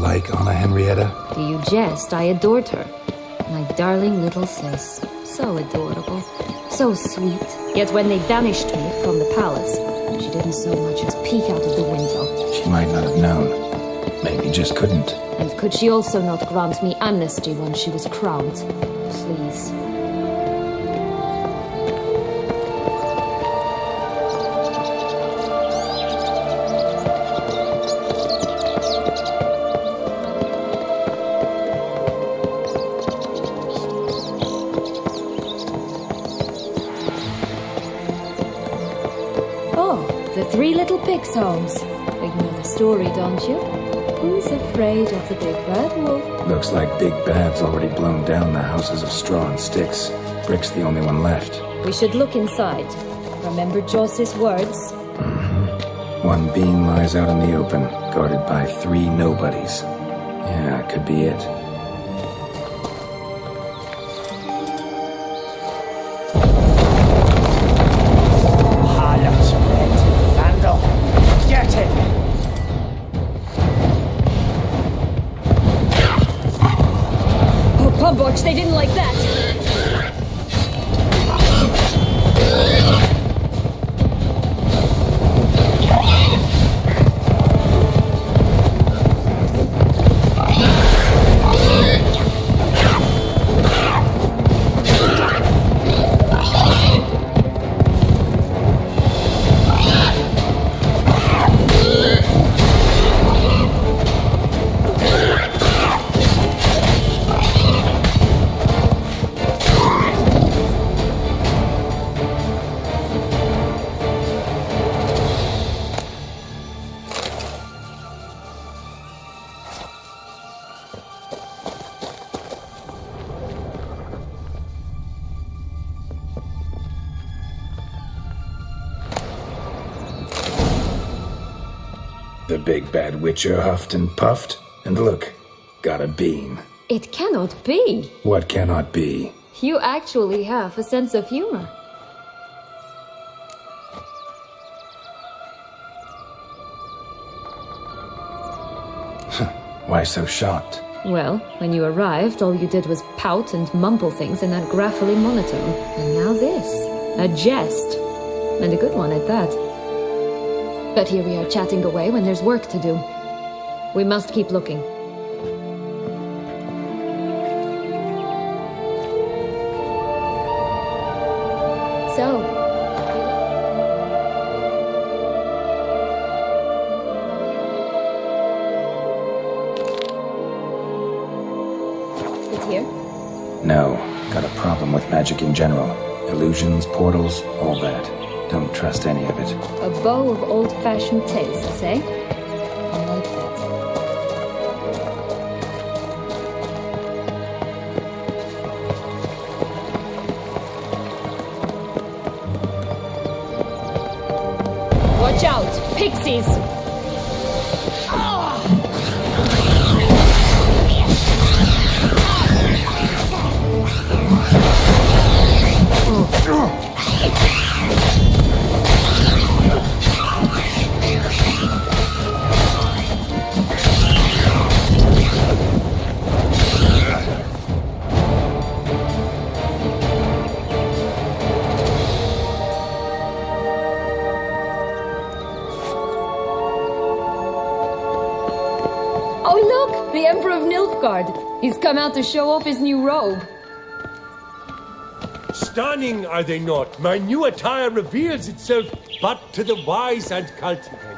like Anna Henrietta? Do you jest? I adored her. My darling little sis. So adorable. So sweet. Yet when they banished me from the palace, she didn't so much as peek out of the window. She might not have known. Maybe just couldn't. And could she also not grant me amnesty when she was crowned? Please. The Three Little Pigs' homes. You know the story, don't you? Who's afraid of the big bad wolf? Looks like Big Bad's already blown down the houses of straw and sticks. Brick's the only one left. We should look inside. Remember Joss's words? One beam lies out in the open, guarded by 3 nobodies. Yeah, it could be it. They didn't like that. The big bad witcher huffed and puffed, and look, got a beam. It cannot be. What cannot be? You actually have a sense of humor. Why so shocked? Well, when you arrived, all you did was pout and mumble things in that graphily monotone. And now this. A jest. And a good one at that. But here we are chatting away when there's work to do. We must keep looking. So... it's here? No, got a problem with magic in general. Illusions, portals, all that. Don't trust any of it. A bow of old-fashioned tastes, eh? I like that. Watch out! Pixies! The Emperor of Nilfgaard. He's come out to show off his new robe. Stunning, are they not? My new attire reveals itself but to the wise and cultivated.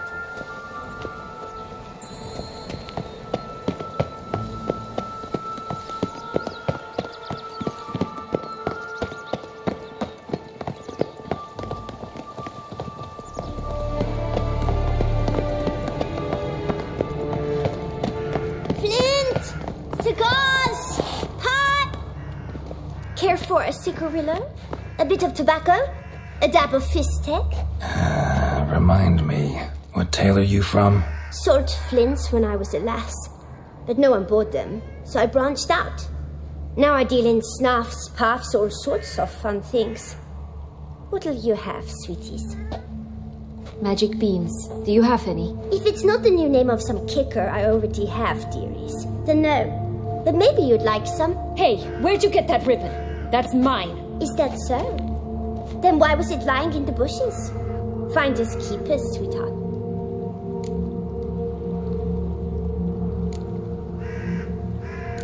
A cigarillo, a bit of tobacco, a dab of fistek. Remind me, what tale are you from? Sold flints when I was a lass, but no one bought them, so I branched out. Now I deal in snuffs, puffs, all sorts of fun things. What'll you have, sweeties? Magic beans. Do you have any? If it's not the new name of some kicker I already have, dearies, then no. But maybe you'd like some. Hey, where'd you get that ribbon? That's mine. Is that so? Then why was it lying in the bushes? Finders keepers, sweetheart.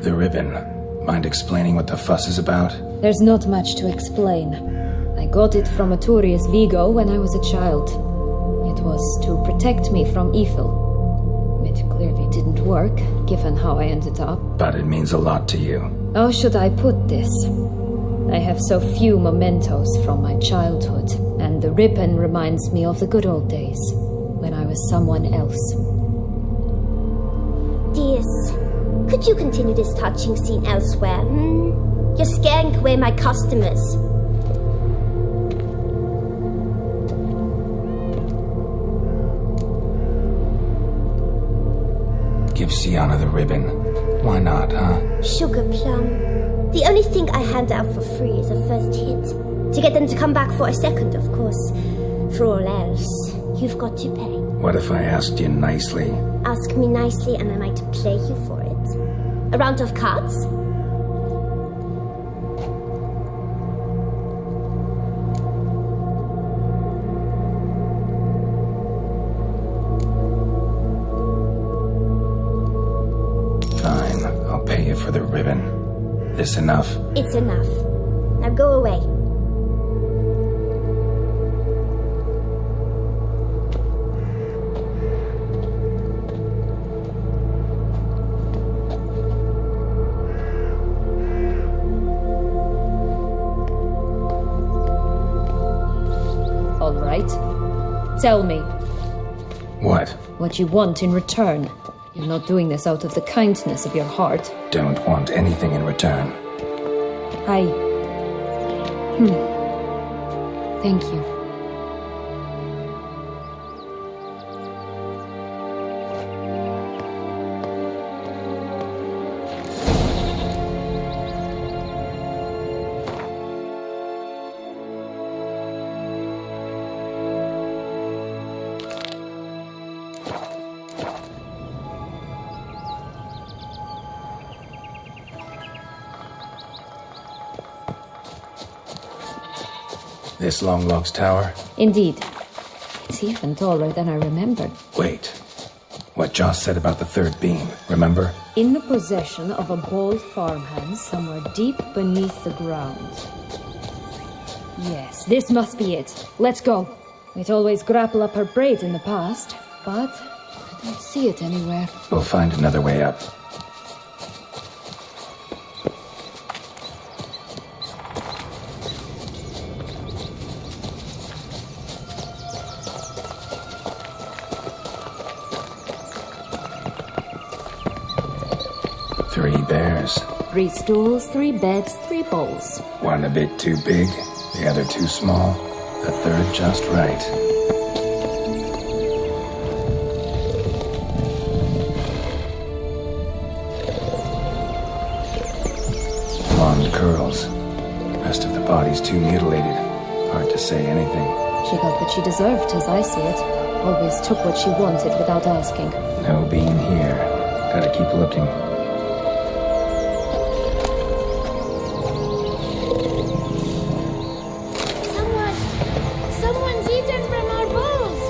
The ribbon. Mind explaining what the fuss is about? There's not much to explain. I got it from Arturius Vigo when I was a child. It was to protect me from evil. It clearly didn't work, given how I ended up. But it means a lot to you. How should I put this? I have so few mementos from my childhood, and the ribbon reminds me of the good old days, when I was someone else. Dears, could you continue this touching scene elsewhere? You're scaring away my customers. Give Sienna the ribbon. Why not, huh? Sugar plum. The only thing I hand out for free is a first hit. To get them to come back for a second, of course. For all else, you've got to pay. What if I asked you nicely? Ask me nicely and I might play you for it. A round of cards? Fine, I'll pay you for the ribbon. This enough? It's enough. Now go away. All right. Tell me. What? What you want in return. You're not doing this out of the kindness of your heart. Don't want anything in return. Thank you. This Longlock's tower? Indeed. It's even taller than I remembered. Wait. What Joss said about the third beam, remember? In the possession of a bold farmhand somewhere deep beneath the ground. Yes, this must be it. Let's go. We'd always grapple up her braid in the past, but I don't see it anywhere. We'll find another way up. Three bears. 3 stools, 3 beds, 3 bowls. One a bit too big, the other too small, the third just right. Blonde curls. Rest of the body's too mutilated. Hard to say anything. She got what she deserved, as I see it. Always took what she wanted without asking. No beam here. Gotta keep looking. Someone's eaten from our bowls.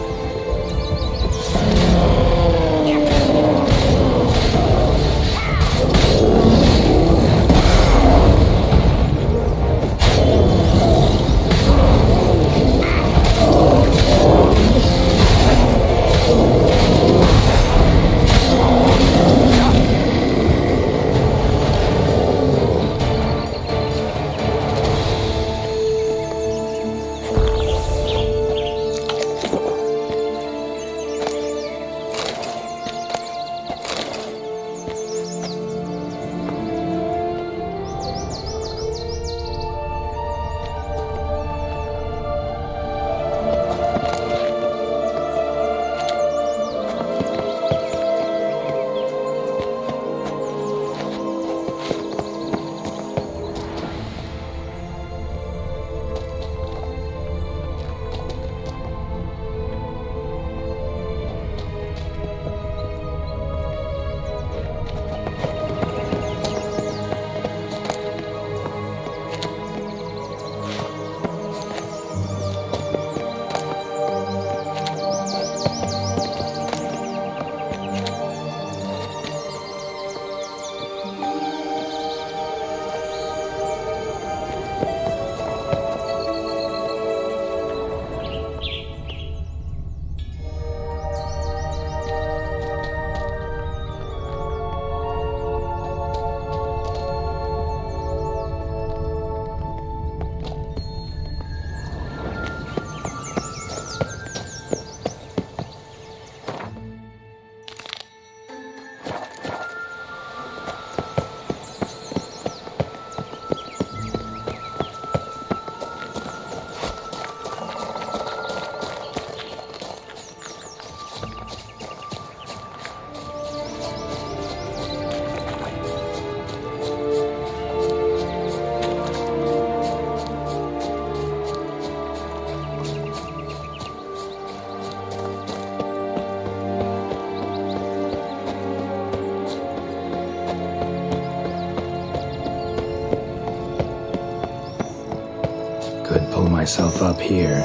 myself up here,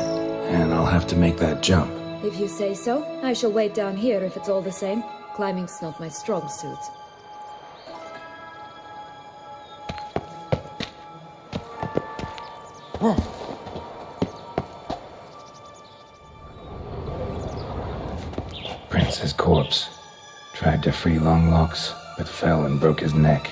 and I'll have to make that jump. If you say so, I shall wait down here if it's all the same. Climbing's not my strong suit. Prince's corpse. Tried to free Longlocks, but fell and broke his neck.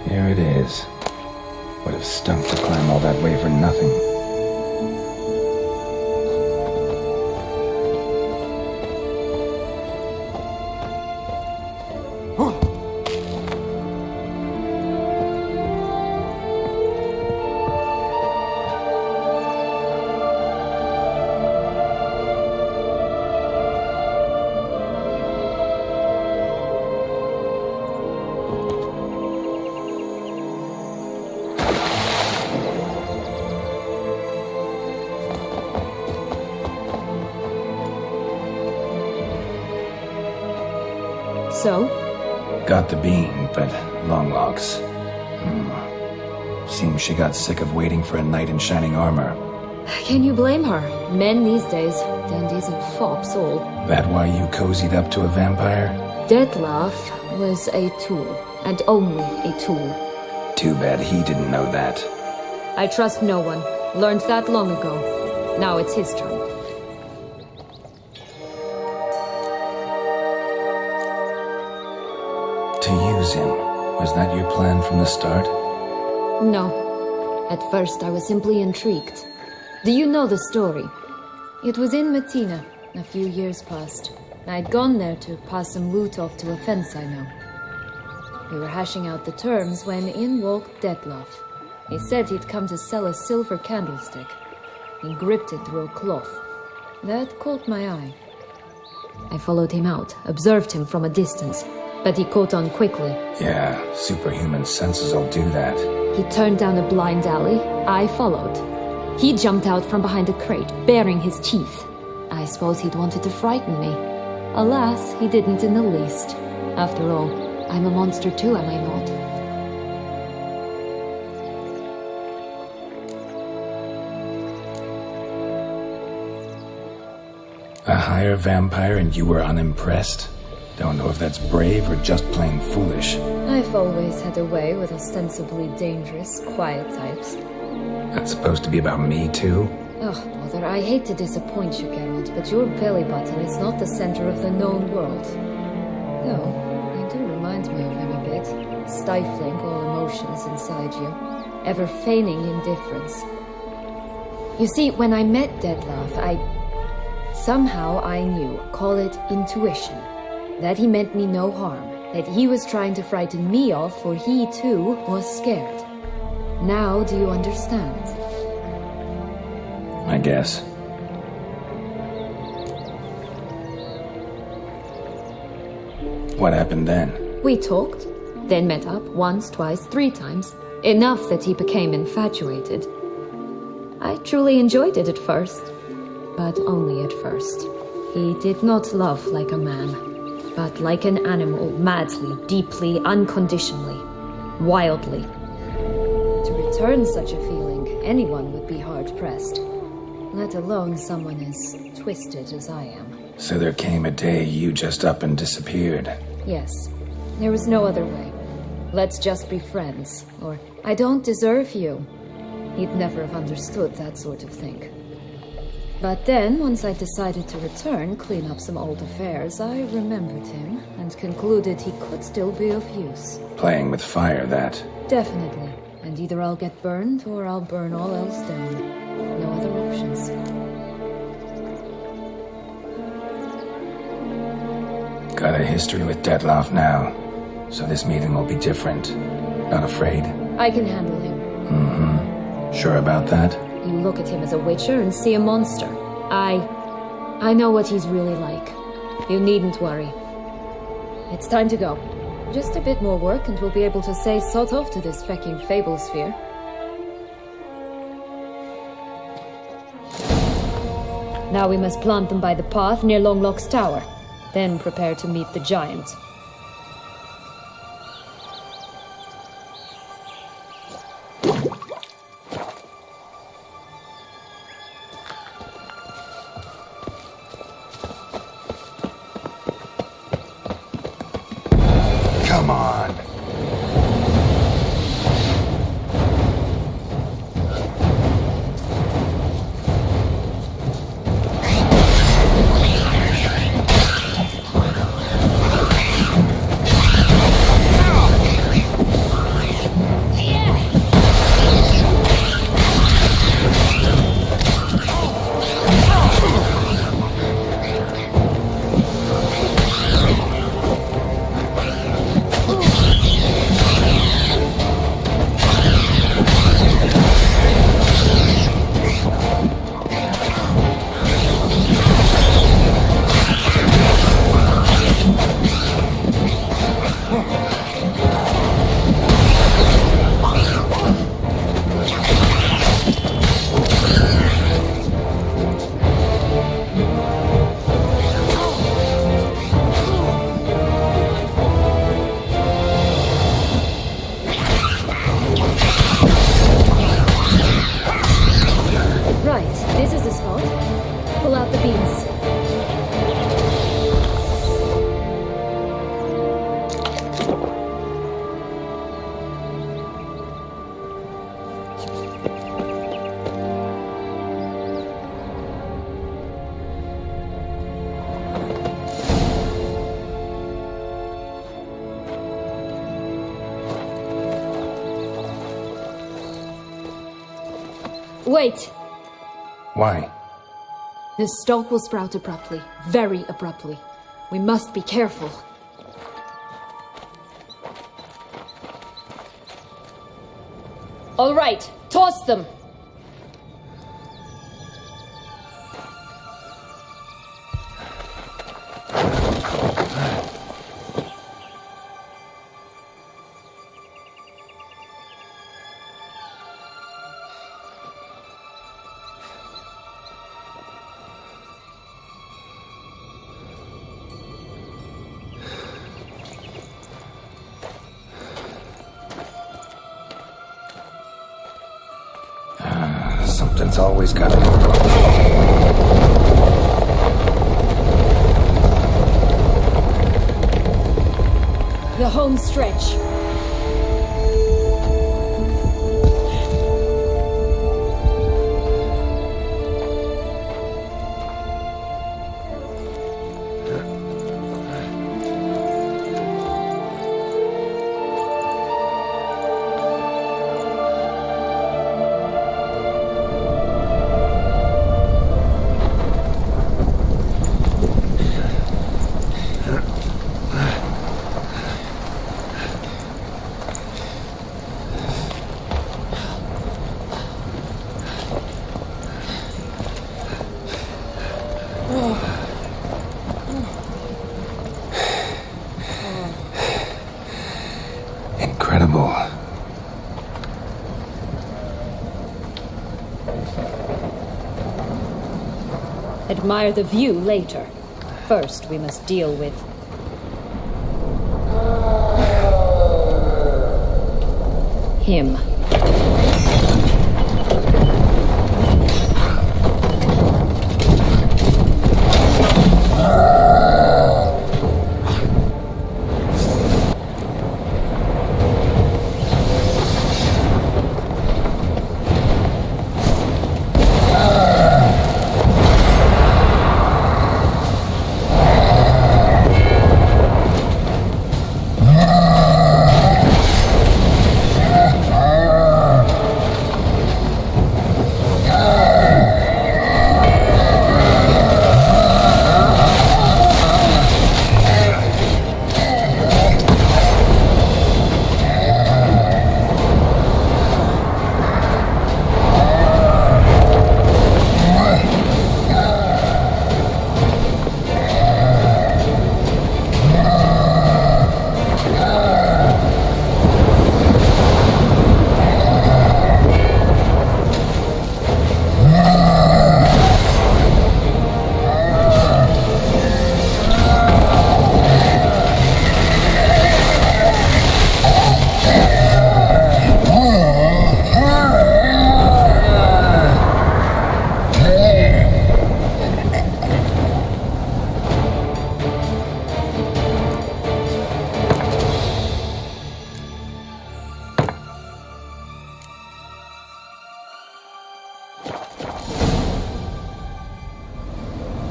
Here it is. Would have stunk to climb all that way for nothing. So? Got the beam, but Longlocks. Seems she got sick of waiting for a knight in shining armor. Can you blame her? Men these days, dandies and fops all. That why you cozied up to a vampire? Detlef was a tool, and only a tool. Too bad he didn't know that. I trust no one. Learned that long ago. Now it's his turn. To use him. Was that your plan from the start? No. At first I was simply intrigued. Do you know the story? It was in Messina, a few years past. I'd gone there to pass some loot off to a fence I know. We were hashing out the terms when in walked Detlef. He said he'd come to sell a silver candlestick. He gripped it through a cloth. That caught my eye. I followed him out, observed him from a distance, but he caught on quickly. Yeah, superhuman senses will do that. He turned down a blind alley. I followed. He jumped out from behind a crate, baring his teeth. I suppose he'd wanted to frighten me. Alas, he didn't in the least. After all, I'm a monster too, am I not? A higher vampire and you were unimpressed? Don't know if that's brave or just plain foolish. I've always had a way with ostensibly dangerous, quiet types. That's supposed to be about me too? Oh, bother, I hate to disappoint you, Geralt, but your belly button is not the center of the known world. Though, you do remind me of him a bit, stifling all emotions inside you, ever feigning indifference. You see, when I met Detlef, somehow I knew, call it intuition, that he meant me no harm, that he was trying to frighten me off, for he too was scared. Now do you understand? I guess. What happened then? We talked, then met up once, twice, 3 times. Enough that he became infatuated. I truly enjoyed it at first, but only at first. He did not love like a man, but like an animal, madly, deeply, unconditionally, wildly. To return such a feeling, anyone would be hard-pressed, let alone someone as twisted as I am. So there came a day you just up and disappeared. Yes, there was no other way. Let's just be friends, or I don't deserve you. He'd never have understood that sort of thing. But then, once I decided to return, clean up some old affairs, I remembered him and concluded he could still be of use. Playing with fire, that. Definitely. And either I'll get burned or I'll burn all else down. No other options. Got a history with Detlef now, so this meeting will be different. Not afraid? I can handle him. Mm-hmm. Sure about that? You look at him as a witcher and see a monster. I know what he's really like. You needn't worry. It's time to go. Just a bit more work and we'll be able to say sod off to this fecking fable sphere. Now we must plant them by the path near Longlock's tower. Then prepare to meet the giant. Come on! Wait! Why? The stalk will sprout abruptly. Very abruptly. We must be careful. All right, toss them. Something's always got to go wrong. The home stretch. Incredible. Admire the view later. First, we must deal with... him.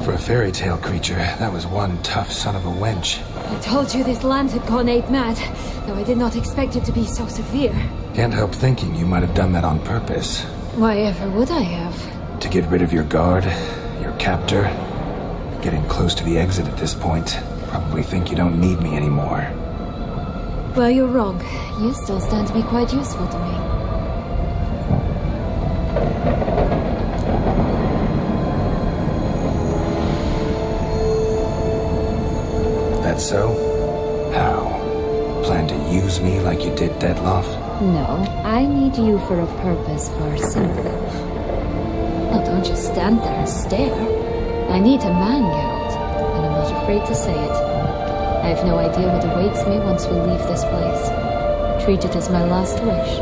For a fairy tale creature, that was one tough son of a wench. I told you this land had gone ape mad, though I did not expect it to be so severe. Can't help thinking you might have done that on purpose. Why ever would I have? To get rid of your guard, your captor. Getting close to the exit at this point. Probably think you don't need me anymore. Well, you're wrong. You still stand to be quite useful to me. That so? How? Plan to use me like you did Detloff? No, I need you for a purpose far simpler. Well, don't just stand there and stare. I need a man, Geralt, and I'm not afraid to say it. I have no idea what awaits me once we leave this place. Treat it as my last wish.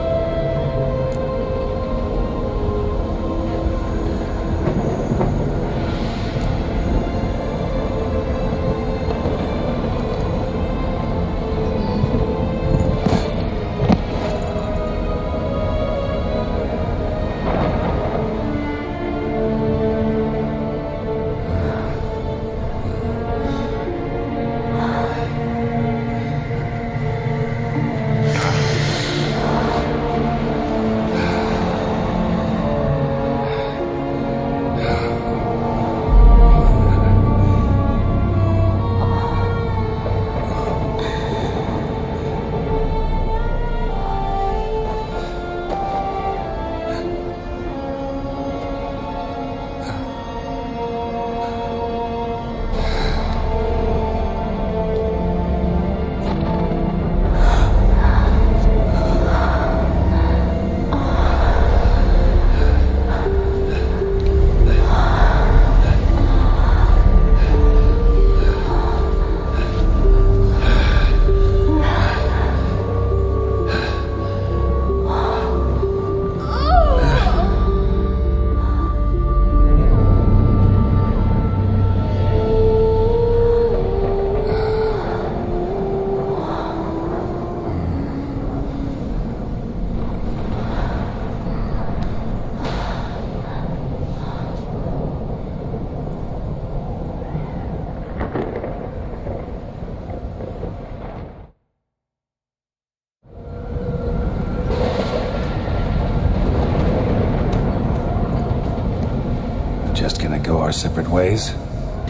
go our separate ways?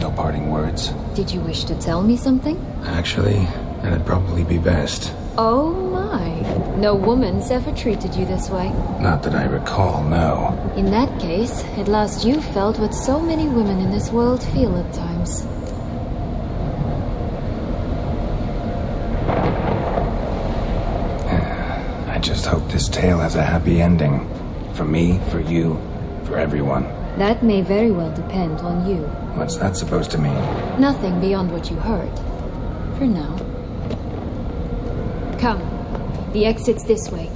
No parting words? Did you wish to tell me something? Actually, that'd probably be best. Oh my. No woman's ever treated you this way. Not that I recall, no. In that case, at last you felt what so many women in this world feel at times. I just hope this tale has a happy ending. For me, for you, for everyone. That may very well depend on you. What's that supposed to mean? Nothing beyond what you heard. For now. Come. The exit's this way.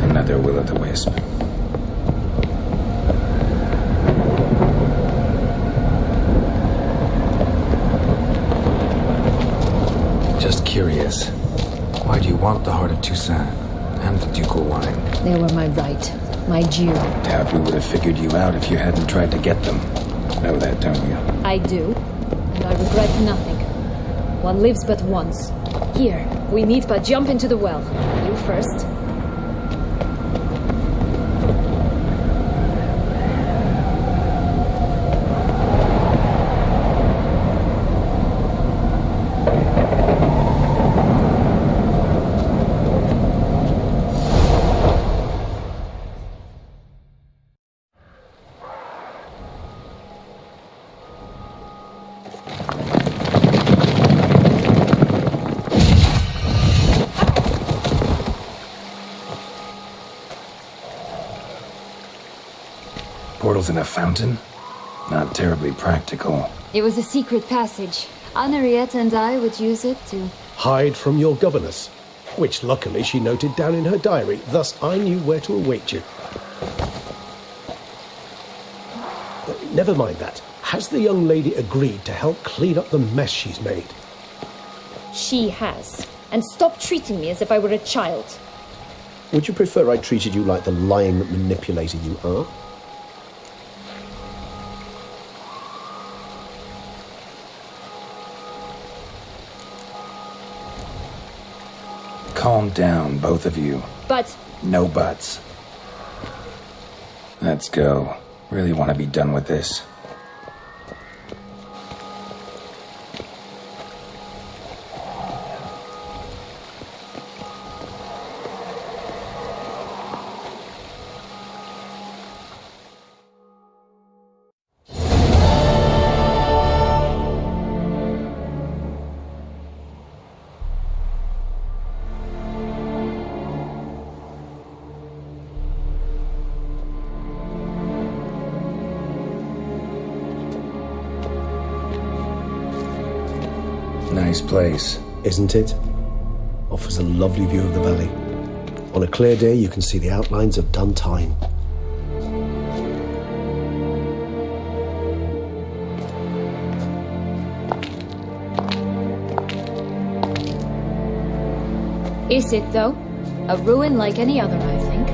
Another will-o'-the-wisp. Just curious. Why do you want the heart of Toussaint and the ducal wine? They were my right. My due. Doubt we would have figured you out if you hadn't tried to get them. Know that, don't you? I do. And I regret nothing. One lives but once. Here, we need but jump into the well. You first. Portals in a fountain? Not terribly practical. It was a secret passage. Henriette and I would use it to... Hide from your governess, which luckily she noted down in her diary, thus I knew where to await you. Never mind that. Has the young lady agreed to help clean up the mess she's made? She has. And stop treating me as if I were a child. Would you prefer I treated you like the lying manipulator you are? Calm down, both of you. But... No buts. Let's go. Really want to be done with this. Nice place. Isn't it? Offers a lovely view of the valley. On a clear day, you can see the outlines of done time. Is it, though? A ruin like any other, I think.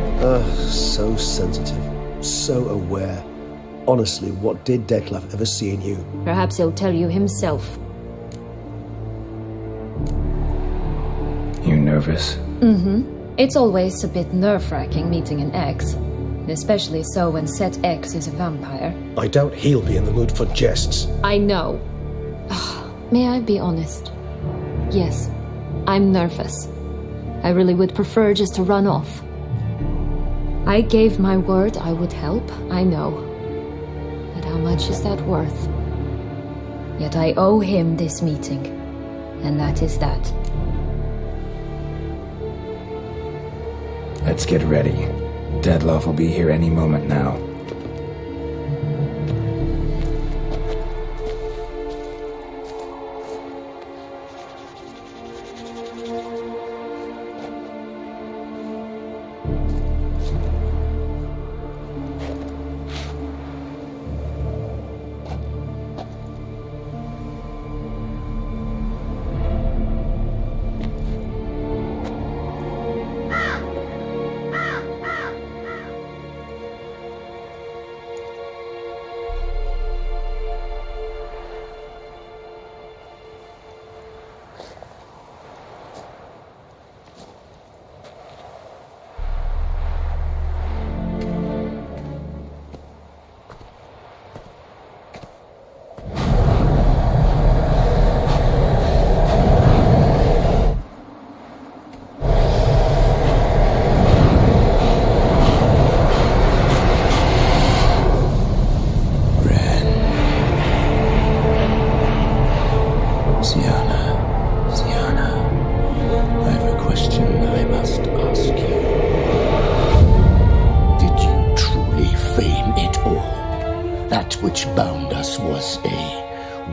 So sensitive. So aware. Honestly, what did Detlef ever see in you? Perhaps he'll tell you himself. You nervous? Mm-hmm. It's always a bit nerve-wracking meeting an ex. Especially so when said ex is a vampire. I doubt he'll be in the mood for jests. I know. May I be honest? Yes, I'm nervous. I really would prefer just to run off. I gave my word I would help, I know. But how much is that worth? Yet I owe him this meeting. And that is that. Let's get ready. Detlef will be here any moment now.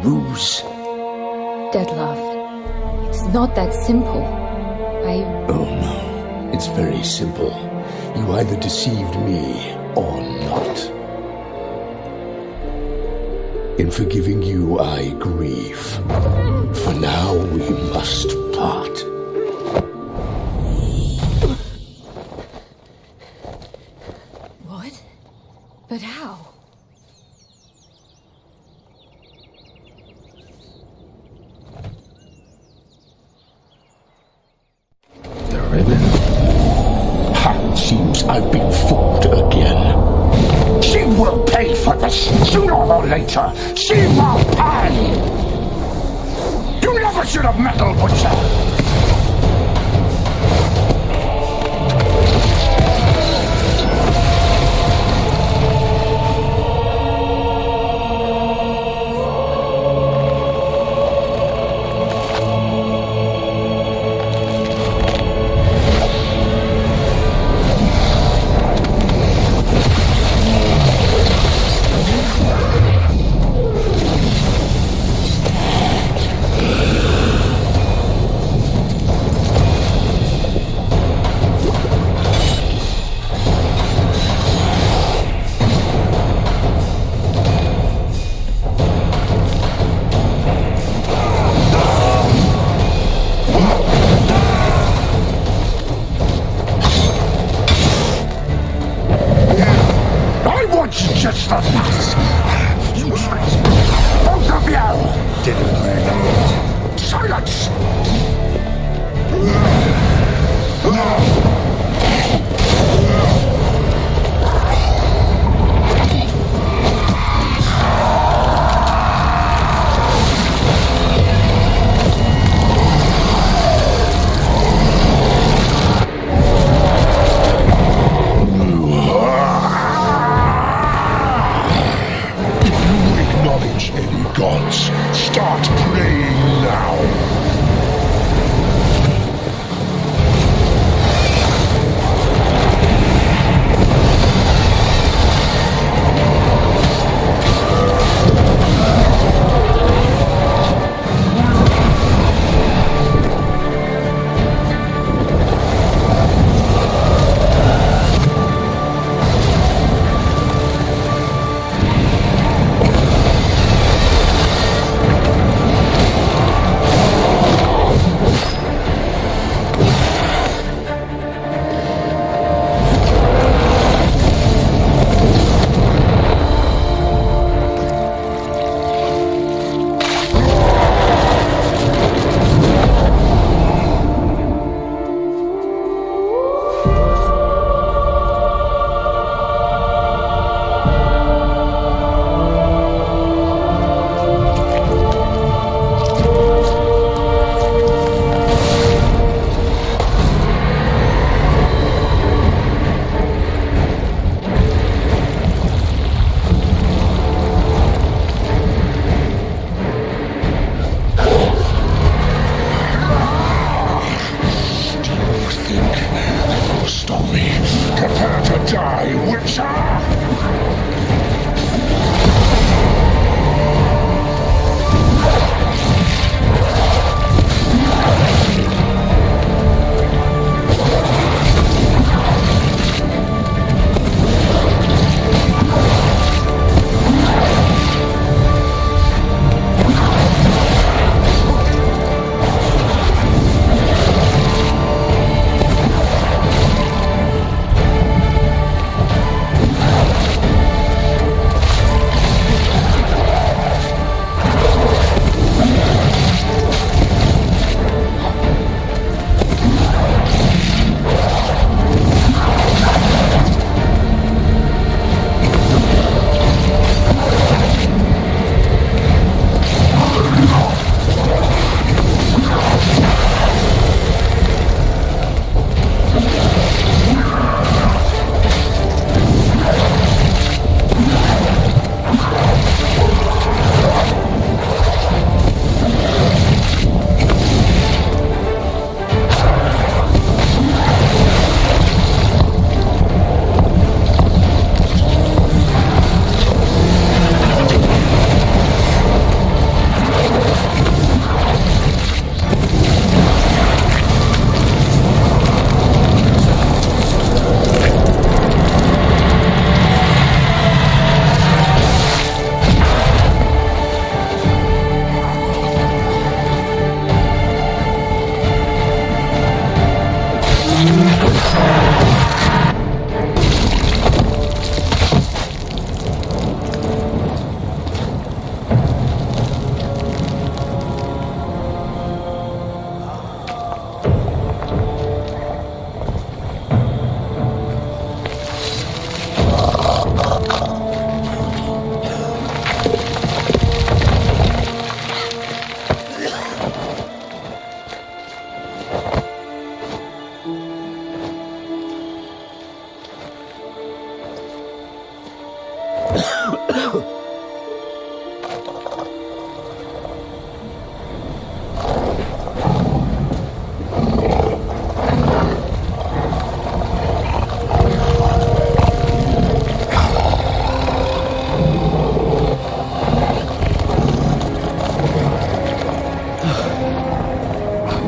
ruse. Deadlove, it's not that simple. Oh no, it's very simple. You either deceived me or not. In forgiving you, I grieve. For now, we must part. What? But how? The ribbon? Seems I've been fooled again. She will pay for this, sooner or later. She will pay! You never should have meddled with her! Just the last. You tricked me. Both of you! Didn't learn them yet. Silence! Any gods, start praying now.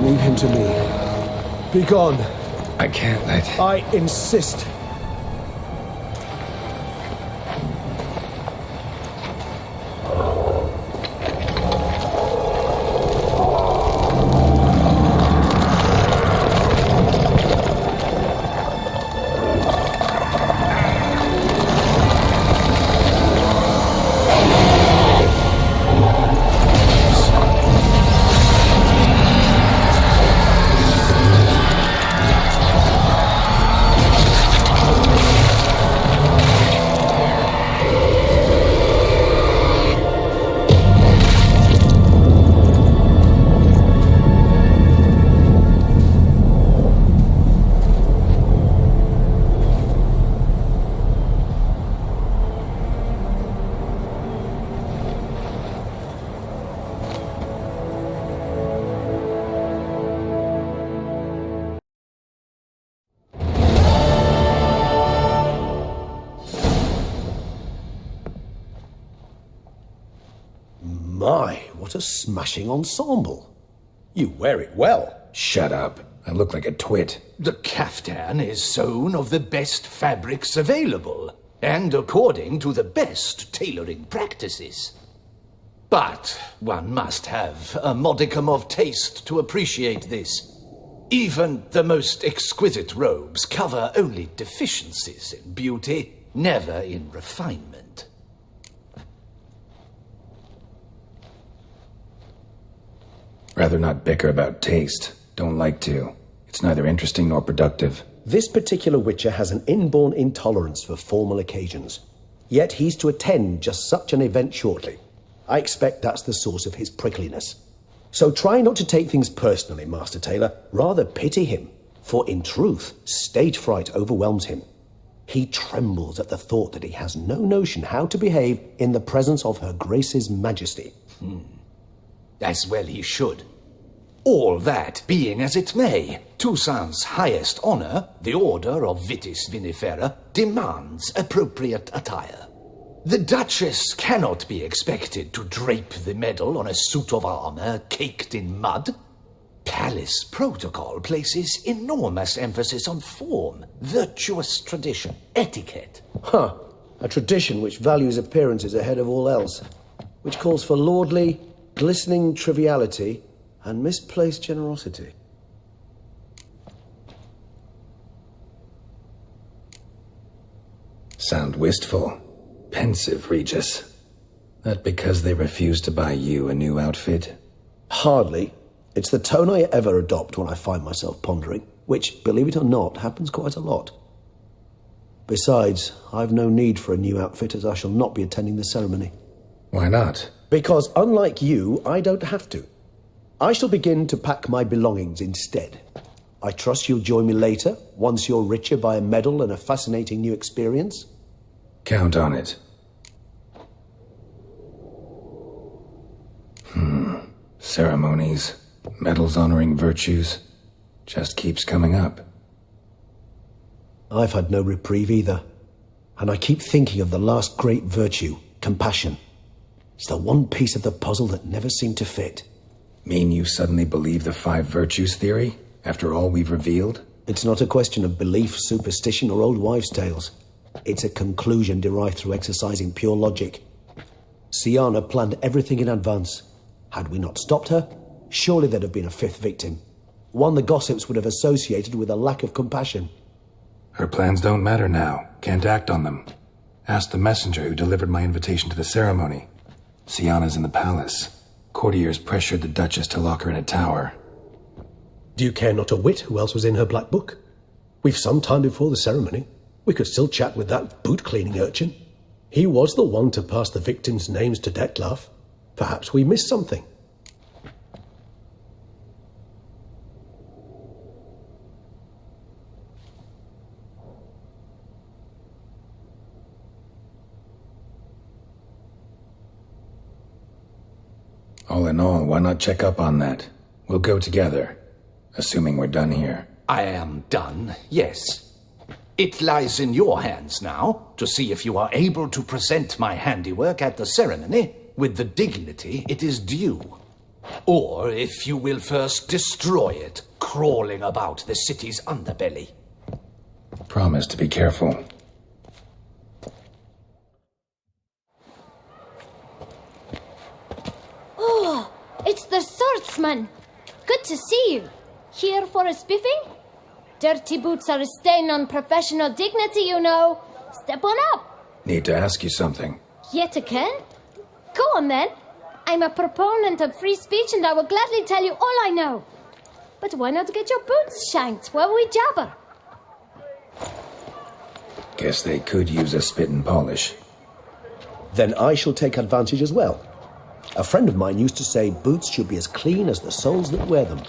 Leave him to me. Be gone. I can't let... I insist. My, what a smashing ensemble. You wear it well. Shut up. I look like a twit. The caftan is sewn of the best fabrics available, and according to the best tailoring practices. But one must have a modicum of taste to appreciate this. Even the most exquisite robes cover only deficiencies in beauty, never in refinement. Rather not bicker about taste. Don't like to. It's neither interesting nor productive. This particular Witcher has an inborn intolerance for formal occasions. Yet he's to attend just such an event shortly. I expect that's the source of his prickliness. So try not to take things personally, Master Taylor. Rather pity him. For in truth, stage fright overwhelms him. He trembles at the thought that he has no notion how to behave in the presence of Her Grace's Majesty. As well he should. All that being as it may, Toussaint's highest honor, the Order of Vitis Vinifera, demands appropriate attire. The Duchess cannot be expected to drape the medal on a suit of armor caked in mud. Palace protocol places enormous emphasis on form, virtuous tradition, etiquette. A tradition which values appearances ahead of all else, which calls for lordly, glistening triviality and misplaced generosity. Sound wistful. Pensive, Regis. That because they refuse to buy you a new outfit? Hardly. It's the tone I ever adopt when I find myself pondering, which, believe it or not, happens quite a lot. Besides, I've no need for a new outfit as I shall not be attending the ceremony. Why not? Because unlike you, I don't have to. I shall begin to pack my belongings instead. I trust you'll join me later, once you're richer by a medal and a fascinating new experience? Count on it. Ceremonies, medals honoring virtues, just keeps coming up. I've had no reprieve either. And I keep thinking of the last great virtue, compassion. It's the one piece of the puzzle that never seemed to fit. Mean you suddenly believe the 5 virtues theory, after all we've revealed? It's not a question of belief, superstition, or old wives' tales. It's a conclusion derived through exercising pure logic. Sienna planned everything in advance. Had we not stopped her, surely there'd have been a 5th victim. One the gossips would have associated with a lack of compassion. Her plans don't matter now. Can't act on them. Ask the messenger who delivered my invitation to the ceremony. Sienna's in the palace. Courtiers pressured the Duchess to lock her in a tower. Do you care not a whit who else was in her black book? We've some time before the ceremony. We could still chat with that boot-cleaning urchin. He was the one to pass the victims' names to Dettlaff. Perhaps we missed something. in all, why not check up on that? We'll go together, assuming we're done here. I am done, yes. It lies in your hands now to see if you are able to present my handiwork at the ceremony with the dignity it is due. Or if you will first destroy it, crawling about the city's underbelly. Promise to be careful. Oh, it's the swordsman. Good to see you. Here for a spiffing? Dirty boots are a stain on professional dignity, you know. Step on up. Need to ask you something. Yet again? Go on then. I'm a proponent of free speech and I will gladly tell you all I know. But why not get your boots shanked while we jabber? Guess they could use a spit and polish. Then I shall take advantage as well. A friend of mine used to say boots should be as clean as the soles that wear them.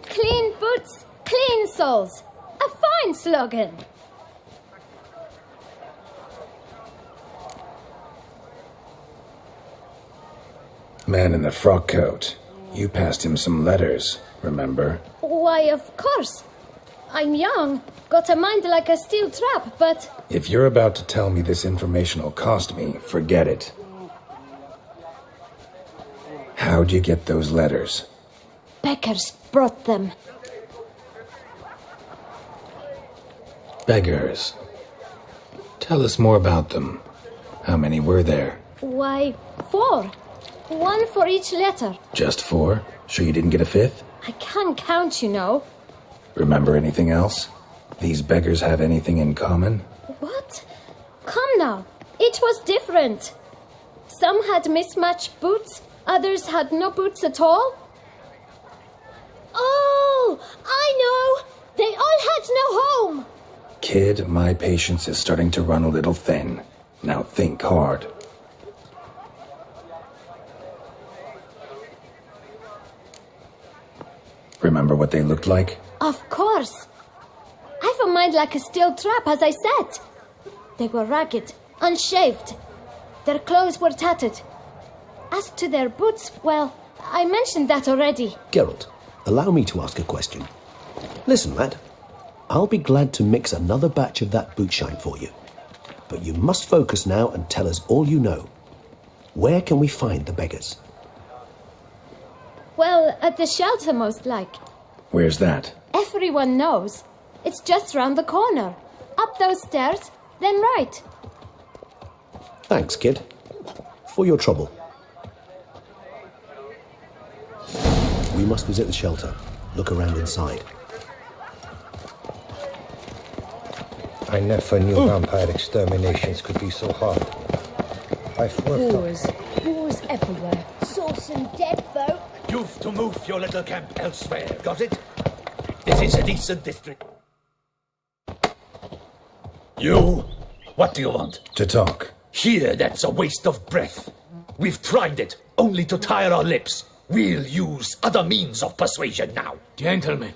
Clean boots, clean soles. A fine slogan. Man in the frock coat. You passed him some letters, remember? Why, of course. I'm young, got a mind like a steel trap, but... If you're about to tell me this information will cost me, forget it. How'd you get those letters? Beggars brought them. Beggars. Tell us more about them. How many were there? Why, 4. 1 for each letter. Just 4? Sure you didn't get a 5th? I can't count, you know. Remember anything else? These beggars have anything in common? What? Come now. Each was different. Some had mismatched boots, others had no boots at all. Oh, I know. They all had no home. Kid, my patience is starting to run a little thin. Now think hard. Remember what they looked like? Of course. I've a mind like a steel trap, as I said. They were ragged, unshaved. Their clothes were tattered. As to their boots, well, I mentioned that already. Geralt, allow me to ask a question. Listen, lad. I'll be glad to mix another batch of that boot shine for you. But you must focus now and tell us all you know. Where can we find the beggars? Well, at the shelter, most like. Where's that? Everyone knows. It's just round the corner. Up those stairs, then right. Thanks, kid. For your trouble. We must visit the shelter. Look around inside. I never knew vampire exterminations could be so hard. I've worked on... Boars everywhere. Saw some dead folk. You've to move your little camp elsewhere, got it? This is a decent district. You? What do you want? To talk. Here, that's a waste of breath. We've tried it, only to tire our lips. We'll use other means of persuasion now. Gentlemen,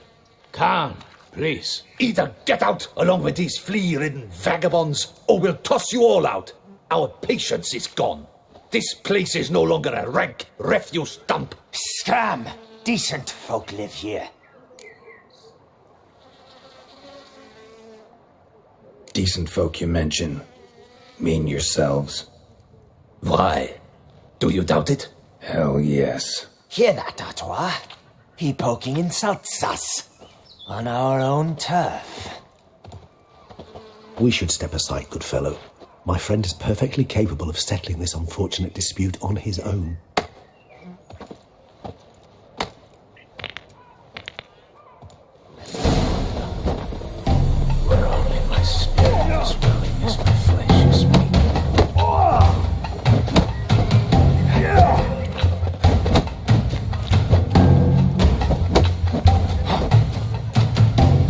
calm, please. Either get out along with these flea-ridden vagabonds, or we'll toss you all out. Our patience is gone. This place is no longer a rank refuse dump. Scram! Decent folk live here. Decent folk you mention. Mean yourselves? Why? Do you doubt it? Hell yes. Hear that, Artois? He poking insults us. On our own turf. We should step aside, good fellow. My friend is perfectly capable of settling this unfortunate dispute on his own. Where only my spirit is willing as my flesh is weak.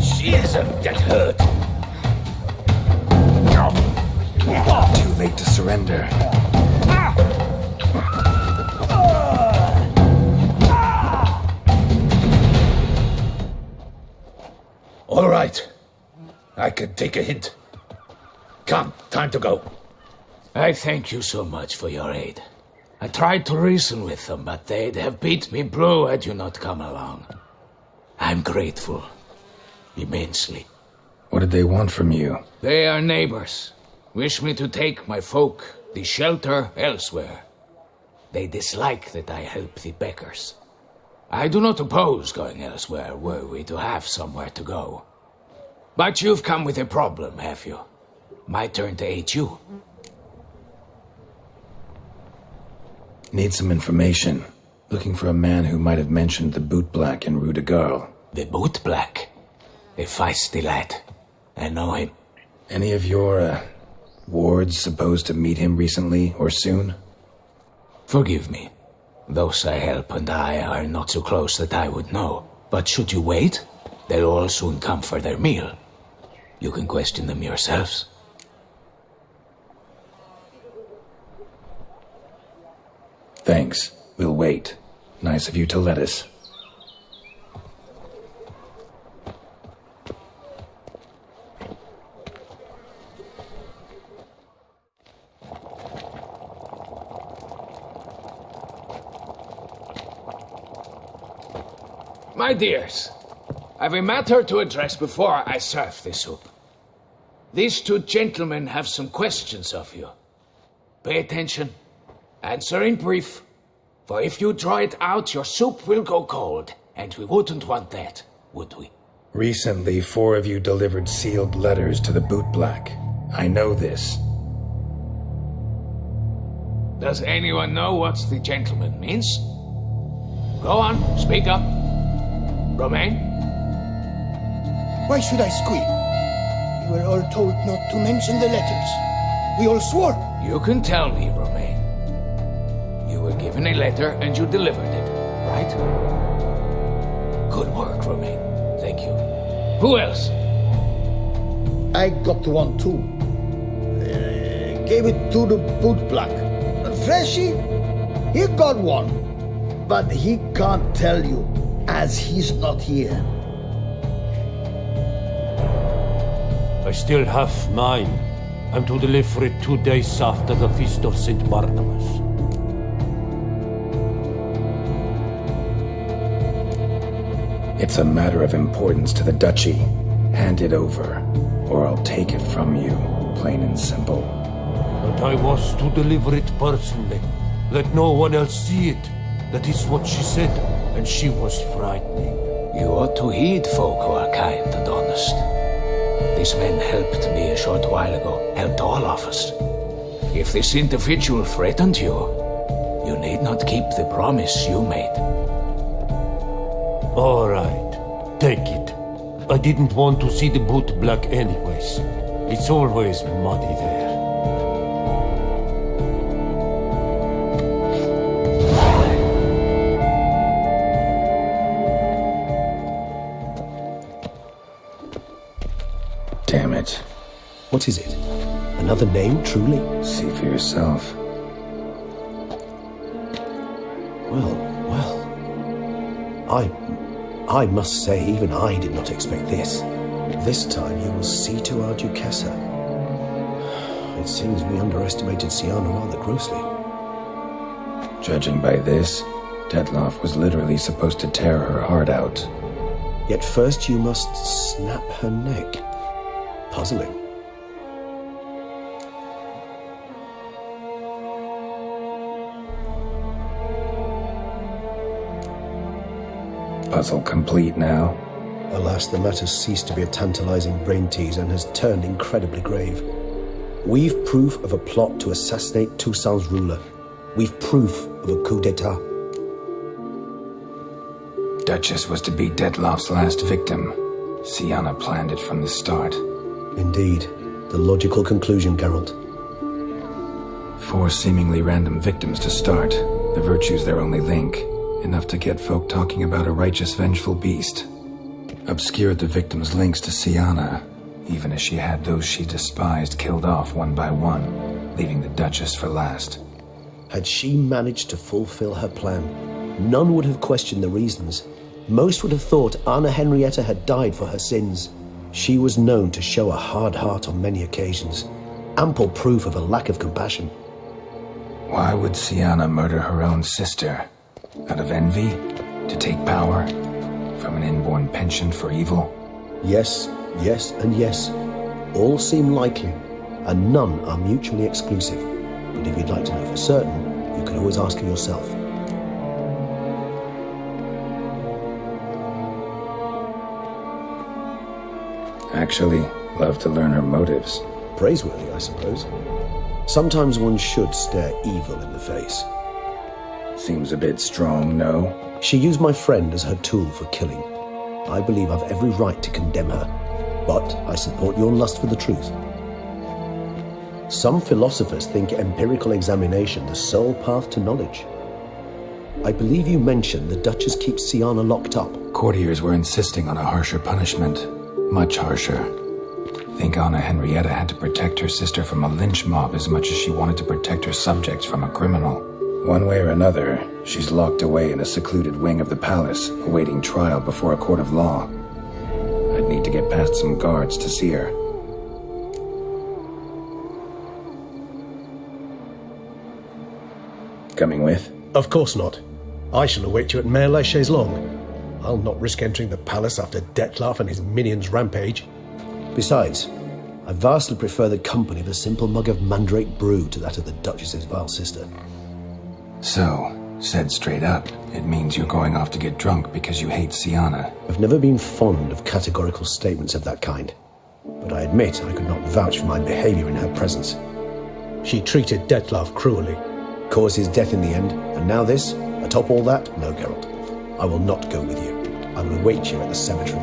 She isn't get hurt. Too late to surrender. All right. I can take a hint. Come, time to go. I thank you so much for your aid. I tried to reason with them, but they'd have beat me blue had you not come along. I'm grateful. Immensely. What did they want from you? They are neighbors. Wish me to take my folk, the shelter, elsewhere. They dislike that I help the beggars. I do not oppose going elsewhere, were we to have somewhere to go. But you've come with a problem, have you? My turn to aid you. Need some information. Looking for a man who might have mentioned the boot black in Rue de Garl. The boot black? A feisty lad. I know him. Any of your, wards supposed to meet him recently or soon? Forgive me. Those I help and I are not so close that I would know. But should you wait, they'll all soon come for their meal. You can question them yourselves. Thanks. We'll wait. Nice of you to let us. My dears, I've a matter to address before I serve the soup. These two gentlemen have some questions of you. Pay attention. Answer in brief. For if you draw it out, your soup will go cold. And we wouldn't want that, would we? Recently, 4 of you delivered sealed letters to the boot black. I know this. Does anyone know what the gentleman means? Go on, speak up. Romain? Why should I squeal? We were all told not to mention the letters. We all swore. You can tell me, Romain. You were given a letter and you delivered it, right? Good work, Romain. Thank you. Who else? I got one too. Gave it to the boot black. Freshie, he got one. But he can't tell you, as he's not here. I still have mine. I'm to deliver it 2 days after the Feast of St. Barnabas. It's a matter of importance to the duchy. Hand it over, or I'll take it from you, plain and simple. But I was to deliver it personally. Let no one else see it. That is what she said, and she was frightening. You ought to heed folk who are kind and honest. These men helped me a short while ago, helped all of us. If this individual threatened you, you need not keep the promise you made. All right, take it. I didn't want to see the boot black anyways. It's always muddy there. Damn it. What is it? Another name, truly? See for yourself. Well. I must say, even I did not expect this. This time you will see to our Duchessa. It seems we underestimated Siana rather grossly. Judging by this, Detloff was literally supposed to tear her heart out. Yet first you must snap her neck. Puzzling. Puzzle complete now. Alas, the matter ceased to be a tantalizing brain tease and has turned incredibly grave. We've proof of a plot to assassinate Toussaint's ruler. We've proof of a coup d'etat. Duchess was to be Detloff's last victim. Siana planned it from the start. Indeed. The logical conclusion, Geralt. 4 seemingly random victims to start. The virtue's their only link. Enough to get folk talking about a righteous, vengeful beast. Obscured the victims' links to Siana, even as she had those she despised killed off one by one, leaving the Duchess for last. Had she managed to fulfill her plan, none would have questioned the reasons. Most would have thought Anna Henrietta had died for her sins. She was known to show a hard heart on many occasions, ample proof of a lack of compassion. Why would Sienna murder her own sister? Out of envy? To take power? From an inborn penchant for evil? Yes, yes, and yes. All seem likely, and none are mutually exclusive. But if you'd like to know for certain, you can always ask her yourself. Actually, love to learn her motives. Praiseworthy, I suppose. Sometimes one should stare evil in the face. Seems a bit strong, no? She used my friend as her tool for killing. I believe I've every right to condemn her, but I support your lust for the truth. Some philosophers think empirical examination the sole path to knowledge. I believe you mentioned the Duchess keeps Sienna locked up. Courtiers were insisting on a harsher punishment. Much harsher. Think Anna Henrietta had to protect her sister from a lynch mob as much as she wanted to protect her subjects from a criminal. One way or another, she's locked away in a secluded wing of the palace, awaiting trial before a court of law. I'd need to get past some guards to see her. Coming with? Of course not. I shall await you at Mare la Chaise-Longue. I'll not risk entering the palace after Dettlaff and his minions rampage. Besides, I vastly prefer the company of a simple mug of mandrake brew to that of the Duchess's vile sister. So, said straight up, it means you're going off to get drunk because you hate Sienna. I've never been fond of categorical statements of that kind, but I admit I could not vouch for my behavior in her presence. She treated Dettlaff cruelly, caused his death in the end, and now this? Atop all that? No, Geralt. I will not go with you. I will await you at the cemetery.